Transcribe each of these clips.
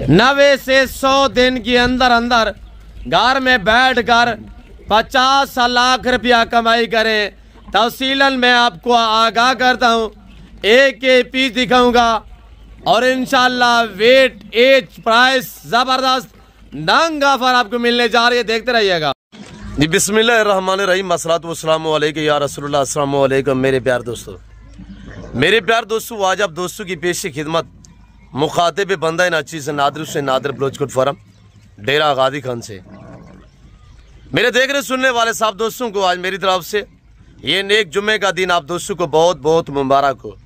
90 से 100 दिन के अंदर अंदर घर में बैठकर 50 लाख रुपया कमाई करें। तफसीलन मैं आपको आगाह करता हूँ, एक पीस दिखाऊंगा और इंशाल्लाह वेट एज प्राइस जबरदस्त नंग ऑफर आपको मिलने जा रही है, देखते रहिएगा जी। बिस्मिल्लाहिर्रहमानिर्रहीम, अस्सलातु वस्सलामु अलैका या रसूलुल्लाह, अस्सलामु अलैकुम मेरे प्यार दोस्तों। आज आप दोस्तों की पेशी खिदमत मुखातिब बंदा नाची से नादर बलोचकोट फॉरम डेरा गादी खान से मेरे देखने सुनने वाले साहब दोस्तों को आज मेरी तरफ से ये नेक जुम्मे का दिन आप दोस्तों को बहुत बहुत मुबारक हो।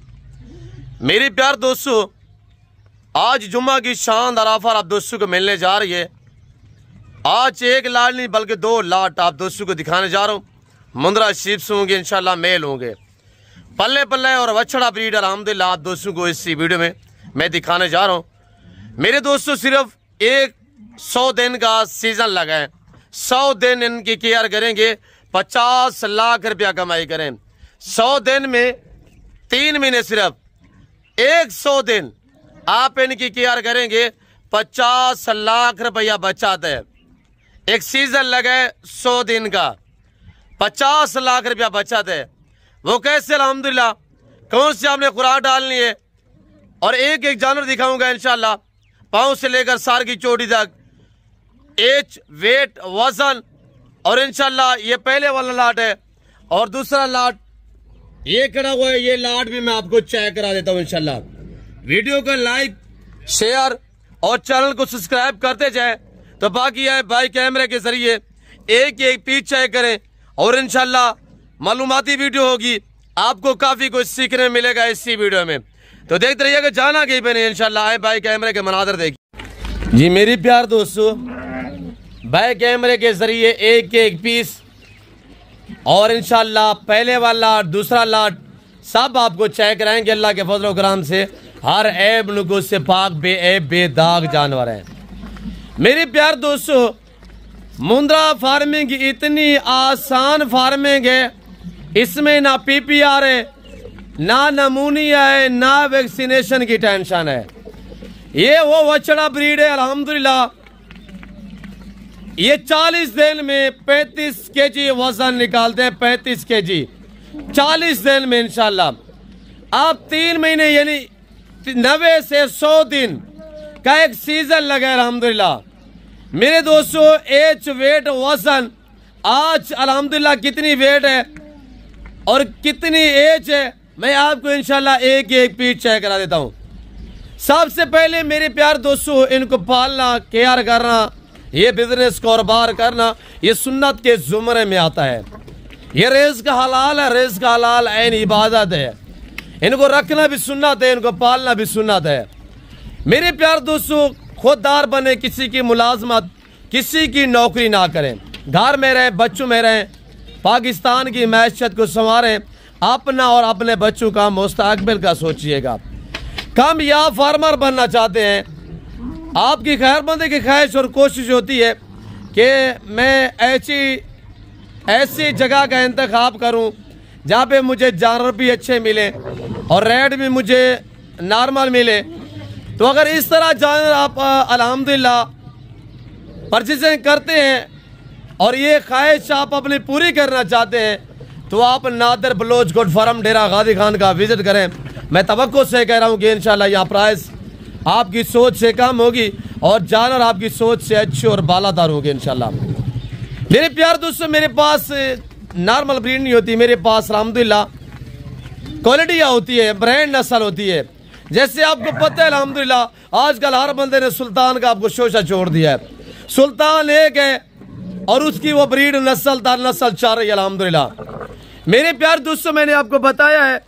मेरे प्यार दोस्तों, आज जुम्मा की शानदार ऑफर आप दोस्तों को मिलने जा रही है। आज एक लाट नहीं बल्कि 2 लाट आप दोस्तों को दिखाने जा रहा हूँ। मुंद्रा शीप से होंगे इंशाल्लाह, मेल होंगे, पल्ले पल्ले और वछड़ा ब्रीड अल्हम्दुलिल्लाह आप दोस्तों को इस वीडियो में मैं दिखाने जा रहा हूँ। मेरे दोस्तों सिर्फ 100 दिन का सीजन लगा है, 100 दिन इनकी केयर करेंगे, 50 लाख रुपया कमाई करें। 100 दिन में 3 महीने, सिर्फ 100 दिन आप इनकी केयर करेंगे, 50 लाख रुपया बचाते हैं। एक सीजन लगा है 100 दिन का, 50 लाख रुपया बचाते हैं। वो कैसे? अल्हम्दुलिल्लाह, कौन सी आपने खुराक डालनी है और एक एक जानवर दिखाऊंगा इंशाल्लाह, पाँव से लेकर सार की चोटी तक, एज, वेट, वजन, और इंशाल्लाह ये पहले वाला लाट है और दूसरा लाट ये खड़ा हुआ है, ये लाट भी मैं आपको चेक करा देता हूँ इंशाल्लाह। वीडियो को लाइक, शेयर और चैनल को सब्सक्राइब करते जाए तो बाकी है भाई कैमरे के जरिए एक एक पीस चेक करें और इंशाल्लाह मालूमाती वीडियो होगी, आपको काफी कुछ सीखने मिलेगा इसी वीडियो में। तो देखते रहिएगा, जाना कहीं पे नहीं इंशाल्लाह। आए भाई कैमरे के मनाजर देखिए जी। मेरी प्यार दोस्तों, भाई कैमरे के जरिए एक एक पीस और इंशाल्लाह पहले वाला दूसरा लाट सब आपको चेक कराएंगे अल्लाह के फजल करम से। हर ऐब नुकुस से पाक बेऐब बेदाग जानवर हैं। मेरे प्यार दोस्तों, मुंद्रा फार्मिंग इतनी आसान फार्मिंग है, इसमें ना PPR है, ना नमूनिया है, ना वैक्सीनेशन की टेंशन है। ये वो वछड़ा ब्रीड है अल्हम्दुलिल्लाह। ये 40 दिन में 35 kg वजन निकालते हैं, 35 kg 40 दिन में इंशाल्लाह। आप 3 महीने यानी 90 से 100 दिन का एक सीजन लगा है अल्हम्दुलिल्लाह। मेरे दोस्तों, एज, वेट, वजन, आज अल्हम्दुलिल्लाह कितनी वेट है और कितनी एज है मैं आपको इंशाल्लाह एक एक पीस चेक करा देता हूँ। सबसे पहले मेरे प्यार दोस्तों, इनको पालना, केयर करना, ये बिजनेस कारोबार करना, ये सुन्नत के जुमरे में आता है। ये रिज़्क़ हलाल है, रिज़्क़ हलाल ऐन इबादत है। इनको रखना भी सुन्नत है, इनको पालना भी सुन्नत है। मेरे प्यार दोस्तों, खुददार बने, किसी की मुलाजमत, किसी की नौकरी ना करें, घर में रहें, बच्चों में रहें, पाकिस्तान की मैशत को संवारें, अपना और अपने बच्चों का मुस्तकबिल का सोचिएगा। कामयाब फार्मर बनना चाहते हैं, आपकी खैरबंदी की ख्वाहिश और कोशिश होती है कि मैं ऐसी जगह का इंतखाब करूं जहां पे मुझे जानवर भी अच्छे मिले और रेट भी मुझे नॉर्मल मिले। तो अगर इस तरह जानवर आप अल्हम्दुलिल्लाह परचेजिंग करते हैं और ये ख्वाहिश आप अपनी पूरी करना चाहते हैं तो आप नादर बलोचकोट फॉरम डेरा गादी खान का विजिट करें। मैं तवक्को से कह रहा हूँ कि इंशाल्लाह यहाँ प्राइस आपकी सोच से कम होगी और जानवर आपकी सोच से अच्छे और बालादार होगी इंशाल्लाह। मेरे प्यार दोस्तों, मेरे पास नॉर्मल ब्रीड नहीं होती, मेरे पास अल्हम्दुलिल्लाह क्वालिटियाँ होती है, ब्रांड नस्ल होती है। जैसे आपको पता है अल्हम्दुलिल्लाह आजकल हर बंदे ने सुल्तान का आपको शोशा छोड़ दिया है। सुल्तान एक है और उसकी वो ब्रीड नस्ल दर नस्ल चल रही है अल्हम्दुलिल्लाह। मेरे प्यार दोस्तों, मैंने आपको बताया है,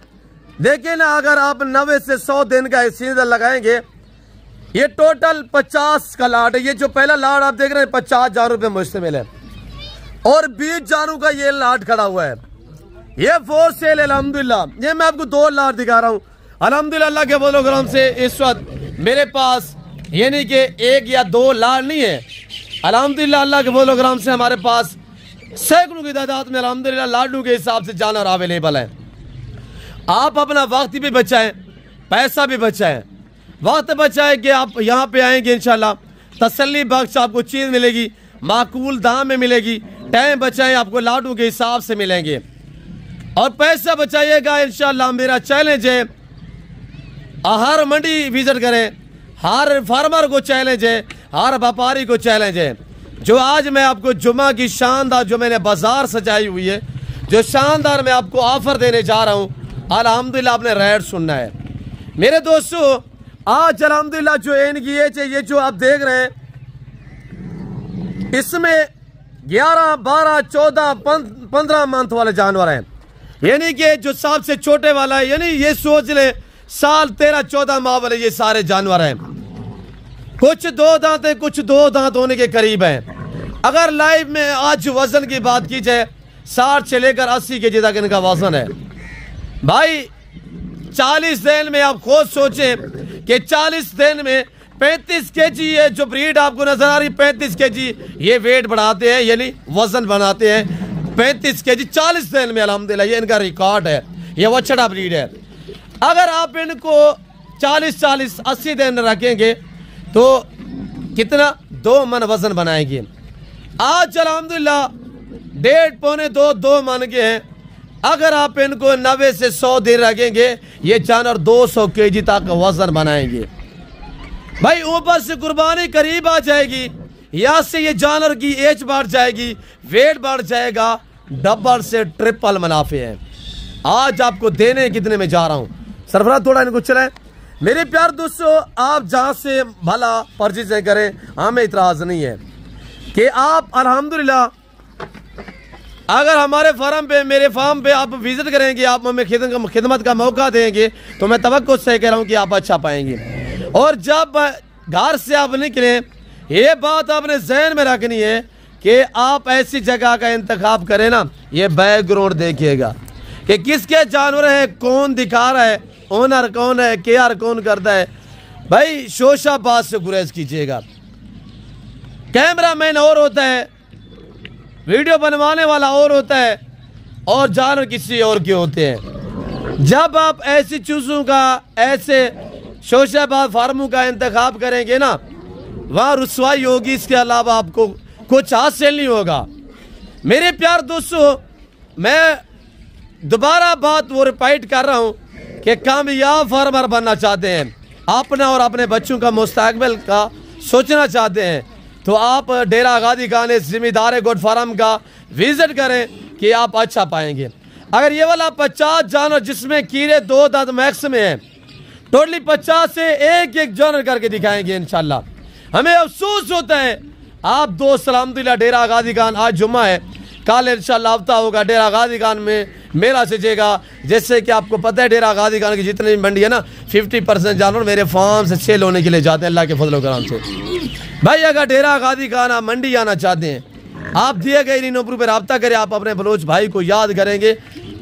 देखिए ना, अगर आप 90 से 100 दिन का सीजन लगाएंगे, ये टोटल 50 का लाट है। ये जो पहला लाट आप देख रहे हैं 50 जानवर पे मुश्तमिल है और 20 जानवर का ये लाट खड़ा हुआ है। ये 4 सेल है अल्हम्दुलिल्लाह। ये मैं आपको 2 लाट दिखा रहा हूँ अल्हम्दुलिल्लाह। अल्लाह के फजल करम से इस वक्त मेरे पास यानी कि 1 या 2 लाट नहीं है अल्हम्दुलिल्लाह। अल्लाह के फजल करम से हमारे पास सैकड़ों की तादाद में अल्हम्दुलिल्लाह लाडू के हिसाब से जानवर अवेलेबल है। आप अपना वक्त भी बचाएं, पैसा भी बचाएं। वक्त बचाए कि आप यहाँ पे आएंगे इंशाल्लाह, तसल्ली बख्श आपको चीज़ मिलेगी, माकूल दाम में मिलेगी। टाइम बचाएं, आपको लाडू के हिसाब से मिलेंगे और पैसा बचाइएगा इंशाल्लाह। मेरा चैलेंज है, हर मंडी विजिट करें, हर फार्मर को चैलेंज है, हर व्यापारी को चैलेंज है। जो आज मैं आपको जुमा की शानदार, जो मैंने बाजार सजाई हुई है, जो शानदार मैं आपको ऑफर देने जा रहा हूँ, अल्हम्दुलिल्लाह आपने रेट सुनना है मेरे दोस्तों। आज अल्हम्दुलिल्लाह जो इनकी ये जो आप देख रहे हैं, इसमें 11, 12, 14, 15 मंथ वाले जानवर हैं। यानी कि जो सबसे छोटे वाला है, यानी ये सोच ले साल 13, 14 माह वाले ये सारे जानवर हैं। कुछ 2 दांत है, कुछ 2 दांत होने के करीब हैं। अगर लाइव में आज वजन की बात की जाए, 60 से लेकर 80 केजी तक इनका वजन है भाई। 40 दिन में आप खुद सोचें कि 40 दिन में 35 केजी है जो ब्रीड आपको नजर आ रही, 35 केजी ये वेट बढ़ाते हैं, यानी वजन बनाते हैं 35 केजी 40 दिन में। अल्हम्दुलिल्लाह ये इनका रिकॉर्ड है, ये वछड़ा ब्रीड है। अगर आप इनको 40, 80 दिन रखेंगे तो कितना 2 मन वजन बनाएंगे। आज अल्हम्दुलिल्लाह 1.5, पौने 2 मन के हैं। अगर आप इनको 90 से 100 दिन रखेंगे, ये जानवर 200 केजी तक वजन बनाएंगे भाई। ऊपर से कुर्बानी करीब आ जाएगी, यहाँ से ये जानवर की एज बढ़ जाएगी, वेट बढ़ जाएगा, डबल से ट्रिपल मुनाफे हैं। आज आपको देने कितने में जा रहा हूँ, सरफराज थोड़ा इनको चलाएं। मेरे प्यार दोस्तों, आप जहाँ से भला परचेज करें, हमें इतराज नहीं है कि आप अल्हम्दुलिल्लाह अगर हमारे फार्म पे, मेरे फार्म पे आप विजिट करेंगे, आप हमें खिदमत का मौका देंगे, तो मैं तवक्को से कह रहा हूँ कि आप अच्छा पाएंगे। और जब घर से आप निकलें, ये बात आपने जहन में रखनी है कि आप ऐसी जगह का इंतखाब करें ना, ये बैकग्राउंड देखिएगा कि किसके जानवर है, कौन दिखा रहा है, ओनर कौन है, केयर कौन करता है। भाई शोशाबाज से गुरेज कीजिएगा। कैमरामैन और होता है, वीडियो बनवाने वाला और होता है, और जानवर किसी और के होते हैं। जब आप ऐसी चीज़ों का, ऐसे शोशाबाज फार्मों का इंतखाब करेंगे ना, वहाँ रुसवाई होगी, इसके अलावा आपको कुछ हासिल नहीं होगा। मेरे प्यार दोस्तों, मैं दोबारा बात वो रिपीट कर रहा हूँ कि कामयाब फार्मर बनना चाहते हैं, अपना और अपने बच्चों का मुस्तकबिल का सोचना चाहते हैं, तो आप डेरा गादी खान जिम्मेदार गुड फार्म का विजिट करें कि आप अच्छा पाएंगे। अगर ये वाला 50 जानवर जिसमें कीड़े 2 दांत मैक्स में है, टोटली 50 से एक जानवर करके दिखाएंगे इंशाल्लाह। हमें अफसोस होता है, आप दोस्त अल्हम्दुलिल्लाह डेरा गादी खान, आज जुम्मा है, कल इंशाल्लाह हफ्ता होगा, डेरा गादी खान में मेला सजेगा। जैसे कि आपको पता है डेरा गादी खान की जितनी मंडी है ना, 50% जानवर मेरे फार्म से सेल होने के लिए जाते हैं अल्लाह के फजल करम से। भाई अगर डेरा गादी खान आप मंडी आना चाहते हैं, आप दिए गए इन नंबरों पर रब्ता करें, आप अपने बलोच भाई को याद करेंगे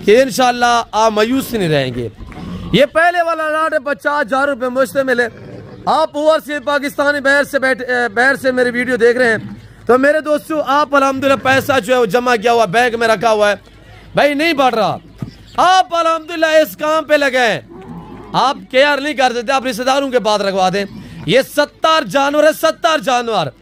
कि इंशाल्लाह आप मायूस नहीं रहेंगे। ये पहले वाला लाट है, 50,000 रुपये मुझसे मिले। आप ओवरसीज पाकिस्तानी बाहर से मेरी वीडियो देख रहे हैं, तो मेरे दोस्तों आप अल्हम्दुलिल्लाह पैसा जो है वो जमा किया हुआ बैंक में रखा हुआ है भाई, नहीं बढ़ रहा। आप अल्हम्दुलिल्लाह इस काम पे लगे हैं, आप केयर नहीं कर देते, आप रिश्तेदारों के पास रखवा दें। ये 70 जानवर है, 70 जानवर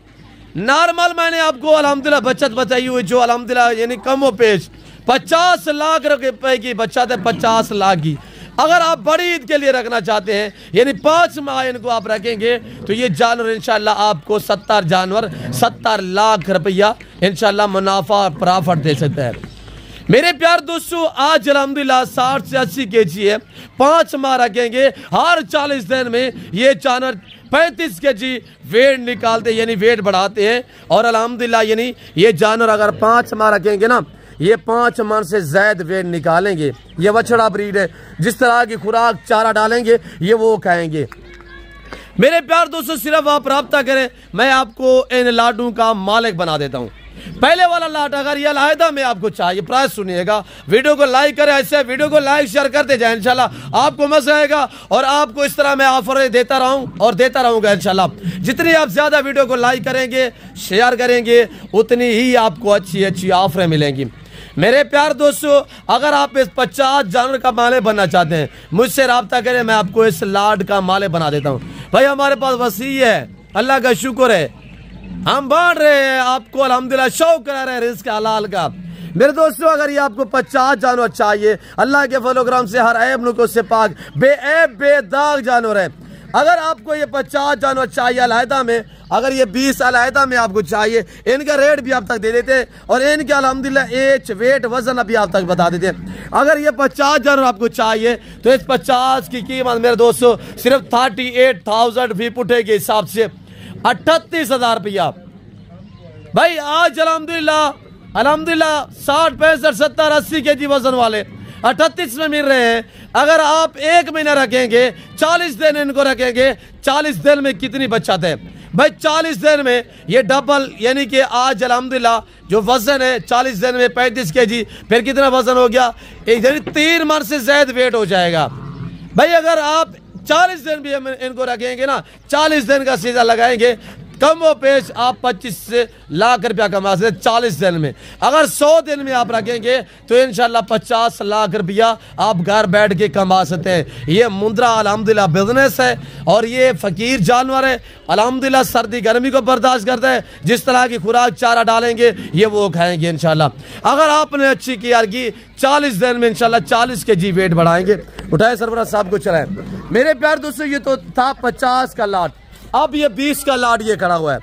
नॉर्मल। मैंने आपको अल्हम्दुलिल्लाह बचत बताई हुई, जो अल्हम्दुलिल्लाह यानी कमो पेश 50 लाख रुपए की बचत है, 50 लाख की। अगर आप बड़ी ईद के लिए रखना चाहते हैं, यानी 5 माह इनको आप रखेंगे, तो ये जानवर इंशाल्लाह आपको 70 जानवर 70 लाख रुपया इंशाल्लाह मुनाफा प्रॉफिट दे सकता है। मेरे प्यार दोस्तों, आज अल्हम्दुलिल्लाह 60 से 80 केजी है, 5 माह रखेंगे, हर 40 दिन में ये जानवर 35 केजी वेट निकालते, यानी वेट बढ़ाते हैं। और अल्हम्दुलिल्लाह यानी ये जानवर अगर 5 माह रखेंगे ना, ये 5 मन से ज्यादा वेट निकालेंगे। ये वछड़ा ब्रीड है, जिस तरह की खुराक चारा डालेंगे ये वो खाएंगे। मेरे प्यार दोस्तों, सिर्फ आप रब्ता करें, मैं आपको इन लाडू का मालिक बना देता हूँ। पहले वाला लाट अगर ये अलहदा में आपको चाहिए, प्राइस सुनिएगा, वीडियो को लाइक करें, ऐसे वीडियो को लाइक शेयर करते जाए, इंशाल्लाह आपको मजा आएगा। और आपको इस तरह मैं ऑफर देता रहूं और देता रहूंगा इंशाल्लाह। जितनी आप ज्यादा वीडियो को लाइक करेंगे, शेयर करेंगे, उतनी ही आपको अच्छी अच्छी ऑफरें मिलेंगी। मेरे प्यार दोस्तों, अगर आप इस 50 जानवर का मालिक बनना चाहते हैं, मुझसे रब्ता करें, मैं आपको इस लाड का मालिक बना देता हूँ। भाई हमारे पास वसी है, अल्लाह का शुक्र है, हम बांट रहे हैं आपको अल्हम्दुलिल्लाह, शौक करा रहे हैं रिज़्क़ हलाल का। मेरे दोस्तों अगर ये आपको 50 जानवर चाहिए, अल्लाह के फज़ल-ओ-करम से हर ऐब नुक्स से पाक बेऐब बेदाग जानवर है। अगर आपको ये 50 जानवर चाहिए अलहदा में, अगर ये 20 अलहदा में आपको चाहिए, इनका रेट भी आप तक दे देते हैं और इनके अल्हम्दुलिल्लाह एज वेट वजन अभी आप तक बता देते हैं। अगर ये 50 जानवर आपको चाहिए तो इस 50 की कीमत मेरे दोस्तों सिर्फ 38,000 फी पुटे के हिसाब से 38,000 रुपया। भाई आज अल्हम्दुलिल्लाह 60 65 70 80 के जी वजन वाले 38 में मिल रहे हैं। अगर आप 1 महीना रखेंगे, 40 दिन इनको रखेंगे, 40 दिन में कितनी बचत है भाई? 40 दिन में ये डबल, यानी कि आज अल्हम्दुलिल्लाह जो वजन है 40 दिन में 35 के जी, फिर कितना वजन हो गया? यानी 3 मन से ज्यादा वेट हो जाएगा भाई। अगर आप 40 दिन भी इनको रखेंगे ना, 40 दिन का सीजन लगाएंगे, कम व पेश आप 25 लाख रुपया कमा सकते 40 दिन में। अगर 100 दिन में आप रखेंगे तो इंशाल्लाह 50 लाख रुपया आप घर बैठ के कमा सकते हैं। ये मुंद्रा अल्हम्दुलिल्लाह बिजनेस है और ये फकीर जानवर है, अल्हम्दुलिल्लाह सर्दी गर्मी को बर्दाश्त करता है। जिस तरह की खुराक चारा डालेंगे ये वो खाएंगे इंशाल्लाह। अगर आपने अच्छी केयर की 40 दिन में इंशाल्लाह 40 के जी वेट बढ़ाएंगे। उठाए सरबराह साहब को चलाएं। मेरे प्यार दोस्तों ये तो था 50 का लाट, अब ये 20 का लाट ये खड़ा हुआ है।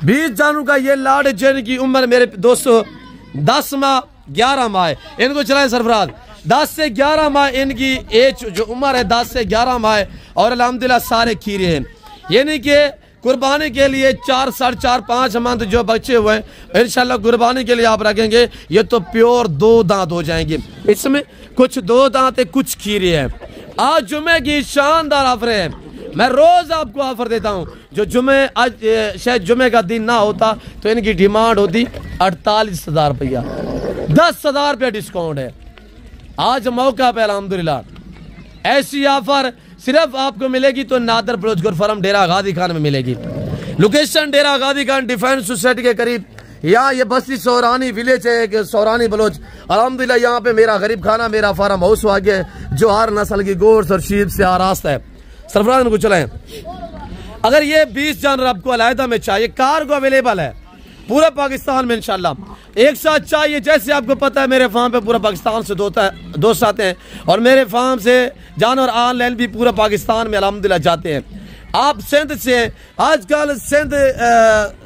20 जानवर का ये लाट है जिनकी उम्र मेरे दोस्तों 10 माह 11 माह है। इनको चलाएं सरफराज। 10 से 11 माह इनकी एज जो उम्र है 10 से 11 माह है और अल्हम्दुलिल्लाह सारे खीरे हैं, यानी कि कुर्बानी के लिए 4 साढ़े 4 5 मंथ जो बच्चे हुए हैं इंशाल्लाह कुर्बानी के लिए आप रखेंगे ये तो प्योर 2 दांत हो जाएंगे। इसमें कुछ 2 दांत है, कुछ खीरे हैं। आज जुमे की शानदार ऑफर है, मैं रोज आपको ऑफर देता हूं। जो जुमे आज शायद जुमे का दिन ना होता तो इनकी डिमांड होती 48,000 रुपया, 10,000 रुपया डिस्काउंट है आज मौका पे अल्हम्दुलिल्लाह। ऐसी ऑफर सिर्फ आपको मिलेगी तो नादर बलोच फर्म डेरा गादी खान में मिलेगी। लोकेशन डेरा गादी खान डिफेंस सोसाइटी के करीब, यहाँ ये बस्ती सोरानी विलेज है, सोरानी बलोच। अल्हम्दुलिल्लाह यहाँ पे मेरा गरीब खाना, मेरा फार्म हाउस वाक़ है जो हर नस्ल की गोश्त और शीप से आरास्ता है। सरफराज को चलाएं। अगर ये 20 जानवर आपको अलहदा में चाहिए, कार्गो अवेलेबल है पूरा पाकिस्तान में इंशाल्लाह। एक साथ चाहिए, जैसे आपको पता है मेरे फार्म पे पूरा पाकिस्तान से दोस्त आते हैं और मेरे फार्म से जानवर ऑनलाइन भी पूरा पाकिस्तान में अल्हम्दुलिल्लाह जाते हैं। आप सिंध से, आजकल सिंध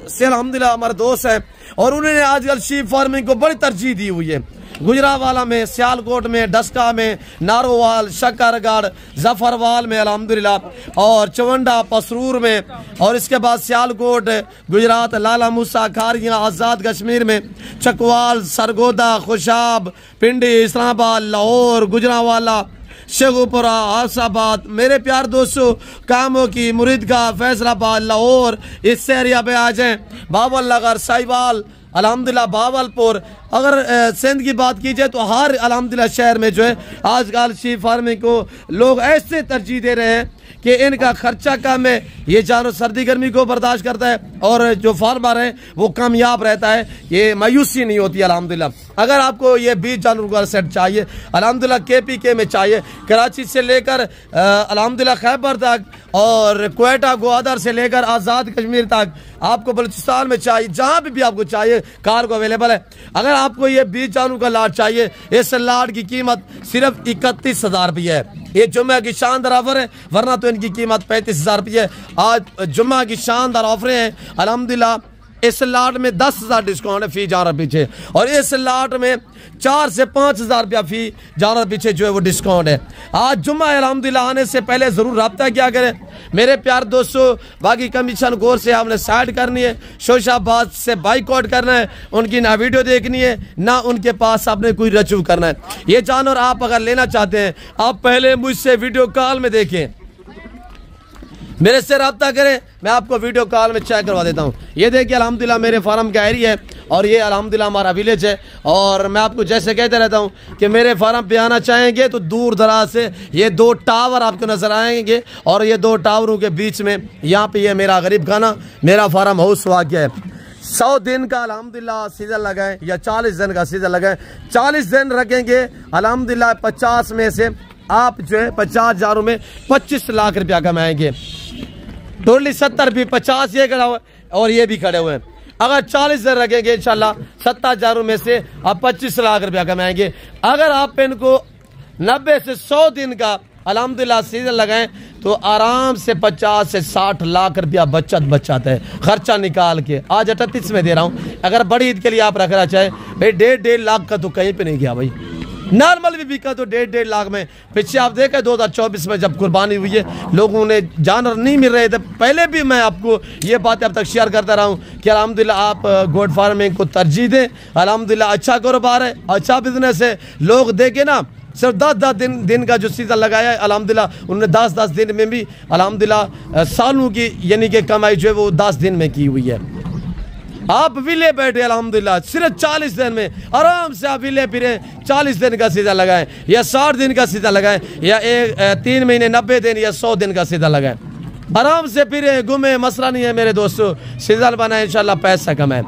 से अल्हम्दुलिल्लाह हमारे दोस्त हैं और उन्होंने आजकल शीप फार्मिंग को बड़ी तरजीह दी हुई है। गुजरावाला में, सियालकोट में, डस्का में, नारोवाल, शकरगढ़, जफरवाल में अल्हम्दुलिल्लाह और चवंडा पसरूर में, और इसके बाद सियालकोट गुजरात, लाला मूसा, खारियाँ, आज़ाद कश्मीर में, चकवाल, सरगोदा, खुशाब, पिंडी, इस्लामाबाद, लाहौर, गुजरावाला, शेखुपुरा, आसाबाद, मेरे प्यार दोस्तों कामों की, मुरीदगाह, फैसलाबाद, लाहौर, इस एरिया पे आ जाएं, बावल नगर, साहिवाल, अल्हम्दुलिल्लाह बावलपुर। अगर सिंध की बात की जाए तो हर अल्हम्दुलिल्लाह शहर में जो है आजकल शीप फार्मिंग को लोग ऐसे तरजीह दे रहे हैं कि इनका खर्चा कम है, ये जानवर सर्दी गर्मी को बर्दाश्त करता है और जो फार्मर है वो कामयाब रहता है, ये मायूसी नहीं होती अल्हम्दुलिल्लाह। अगर आपको ये 20 जानवर का सेट चाहिए अल्हम्दुलिल्लाह KPK में चाहिए, कराची से लेकर अल्हम्दुलिल्लाह खैबर तक और क्वेटा ग्वादर से लेकर आज़ाद कश्मीर तक, आपको बलूचिस्तान में चाहिए, जहाँ भी आपको चाहिए कार्गो अवेलेबल है। अगर आपको ये 20 जानवर का लाट चाहिए, इस लाट की कीमत सिर्फ 31,000 रुपये है। ये जुम्मे की शानदार ऑफर है, वरना तो इनकी कीमत 35,000 रुपये है। आज जुम्मा की शानदार ऑफरें हैं अल्हम्दुलिल्लाह। इस लाट में 10,000 डिस्काउंट है फी जानवर पीछे, और इस लाट में 4 से 5,000 रुपया फी जानवर पीछे जो है वो डिस्काउंट है। आज जुम्मा अल्हम्दुलिल्लाह आने से पहले ज़रूर रब्ता क्या करें मेरे प्यार दोस्तों। बाकी कमीशन गोर से आपने साइड करनी है, शोशाबाद से बाइकआउट करना है, उनकी ना वीडियो देखनी है ना उनके पास आपने कोई रचू करना है। ये जानवर आप अगर लेना चाहते हैं आप पहले मुझसे वीडियो कॉल में देखें, मेरे से रब्ता करें, मैं आपको वीडियो कॉल में चेक करवा देता हूँ। ये देखिए अल्हम्दुलिल्लाह मेरे फार्म का एरिया है और ये अल्हम्दुलिल्लाह हमारा विलेज है। और मैं आपको जैसे कहते रहता हूँ कि मेरे फार्म पे आना चाहेंगे तो दूर दराज से ये 2 टावर आपको नजर आएंगे और ये 2 टावरों के बीच में यहाँ पे ये मेरा गरीब खाना, मेरा फार्म हाउस वाक़ है। 100 दिन का अल्हम्दुलिल्लाह सीजन लगाएं या 40 दिन का सीजन लगाएं, 40 दिन रखेंगे अल्हम्दुलिल्लाह 50 में से आप जो है 50 हज़ारों में 25 लाख रुपया कमाएंगे। टोटली 70 भी 50 ये खड़ा हुआ है और ये भी खड़े हुए हैं। अगर 40 दिन रखेंगे इंशाल्लाह 70,000 में से आप 25 लाख रुपया कमाएंगे। अगर आप इनको 90 से 100 दिन का अल्हम्दुलिल्लाह सीजन लगाएं तो आराम से 50 से 60 लाख रुपया बचत है खर्चा निकाल के। आज 38 में दे रहा हूँ, अगर बड़ी ईद के लिए आप रखना चाहें भाई 1.5 लाख का तो कहीं पे नहीं गया भाई। नॉर्मल भी बिका तो 1.5 लाख में। पीछे आप देखें 2024 में जब कुर्बानी हुई है लोगों ने जानवर नहीं मिल रहे थे, पहले भी मैं आपको ये बातें अब तक शेयर करता रहा हूँ कि अल्हम्दुलिल्लाह आप गोट फार्मिंग को तरजीह दें। अल्हम्दुलिल्लाह अच्छा कारोबार है, अच्छा बिजनेस है। लोग देखे ना सिर्फ 10 दिन का जो सीज़न लगाया है अल्हम्दुलिल्लाह उन्होंने 10 दिन में भी अल्हम्दुलिल्लाह सालों की यानी कि कमाई जो है वो 10 दिन में की हुई है। आप विले बैठे अल्हम्दुलिल्लाह सिर्फ 40 दिन में आराम से आप विले फिरे 40 दिन का सीज़न लगाएं या 60 दिन का सीज़न लगाएं या 3 महीने 90 दिन या 100 दिन का सीज़न लगाएं। आराम से फिरे घूमे, मसला नहीं है मेरे दोस्तों। सीज़न बनाए इंशाल्लाह पैसा कमाएं।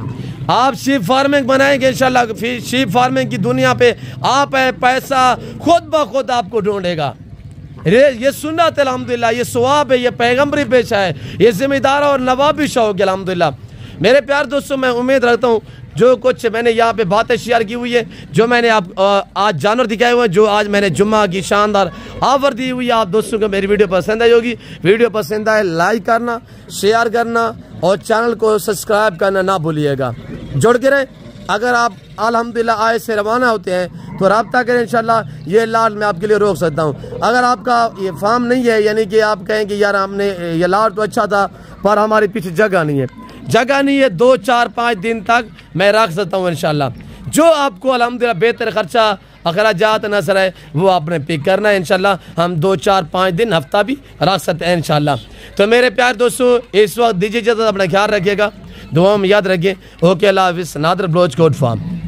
आप शीप फार्मिंग बनाएंगे इंशाल्लाह, शीप फार्मिंग की दुनिया पे आप है पैसा खुद ब खुद आपको ढूंढेगा। ये सुन्नत अल्हम्दुलिल्लाह, ये सवाब है, ये पैगम्बरी पेशा है, ये जिम्मेदार और नवाबी शौक है अल्हम्दुलिल्लाह। मेरे प्यार दोस्तों मैं उम्मीद रखता हूँ जो कुछ मैंने यहाँ पे बातें शेयर की हुई है, जो मैंने आप आज जानवर दिखाए हुए हैं, जो आज मैंने जुम्मा की शानदार ऑफर दी हुई है, आप दोस्तों को मेरी वीडियो पसंद आई होगी। वीडियो पसंद आए लाइक करना, शेयर करना और चैनल को सब्सक्राइब करना ना भूलिएगा। जुड़ के रहें। अगर आप अल्हम्दुलिल्लाह आए से रवाना होते हैं तो रब्ता करें इंशाल्लाह। ये लाट मैं आपके लिए रोक सकता हूँ। अगर आपका ये फार्म नहीं है यानी कि आप कहें कि यार हमने ये लाट तो अच्छा था पर हमारे पीछे जगह नहीं है, जगह नहीं है 2, 4, 5 दिन तक मैं रख सकता हूँ इंशाल्लाह। जो आपको अल्हम्दुलिल्लाह बेहतर खर्चा अखराजात नजर है वो आपने पिक करना है इंशाल्लाह। हम 2, 4, 5 दिन हफ्ता भी रख सकते हैं इंशाल्लाह। तो मेरे प्यार दोस्तों इस वक्त दीजिए इजाज़त, अपना ख्याल रखिएगा, दुआ में याद रखिए। ओके, अल्लाह हाफ़िज़। Nadir Baloch goat farm.